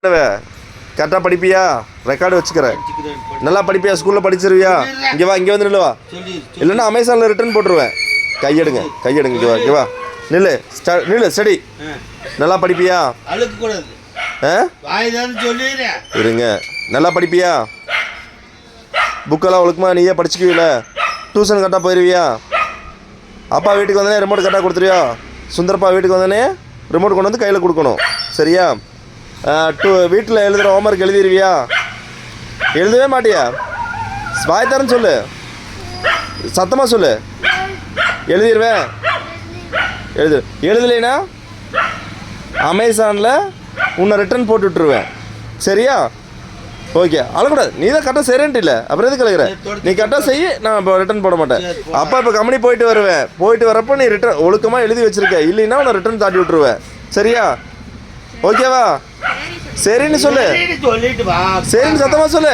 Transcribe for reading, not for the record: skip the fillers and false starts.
கரெக்டாக படிப்பியா? ரெக்கார்டு வச்சுக்கிறேன். நல்லா படிப்பியா? ஸ்கூலில் படிச்சிருவியா? இங்கே வா, இங்கே வந்து நில்லுவா. இல்லைன்னா அமேசானில் ரிட்டர்ன் போட்டுருவேன். கையெடுங்க இங்கே வா, இங்கே வா. நில்லு ஸ்டடி. நல்லா படிப்பியா? இருங்க. நல்லா படிப்பியா? புக்கெல்லாம் ஒழுக்கமா நீயே படிச்சுக்குவீல? டியூஷன் கரெக்டாக போயிடுவியா? அப்பா வீட்டுக்கு வந்தோடனே ரிமோட் கரெக்டாக கொடுத்துருவியா? சுந்தரப்பா வீட்டுக்கு வந்தோடனே ரிமோட் கொண்டு வந்து கையில் கொடுக்கணும், சரியா? வீட்டில் எழுதுகிற ஹோம்ஒர்க் எழுதிடுவியா? எழுதவே மாட்டியா? வாய் தரேன்னு சொல்லு, சத்தமாக சொல்லு. எழுதிடுவேன். எழுதலைன்னா அமேசானில் உன்னை ரிட்டர்ன் போட்டு விட்டுருவேன், சரியா? ஓகே, அழக்கூடாது. நீ தான் கரெக்டாக செய்கிறேன்ட்டு இல்லை, அப்புறம் எதுக்கு கலக்குற? நீ கரெக்டாக செய்ய, நான் இப்போ ரிட்டர்ன் போட மாட்டேன். அப்பா இப்போ கம்பெனி போயிட்டு வருவேன். போயிட்டு வரப்போ நீ ரிட்டர்ன் ஒழுக்கமாக எழுதி வச்சுருக்க, இல்லைன்னா உன்னை ரிட்டர்ன் தாட்டி விட்டுருவேன், சரியா? ஓகேவா? சரின்னு சொல்லு. சரின்னு சத்தமாக சொல்லு.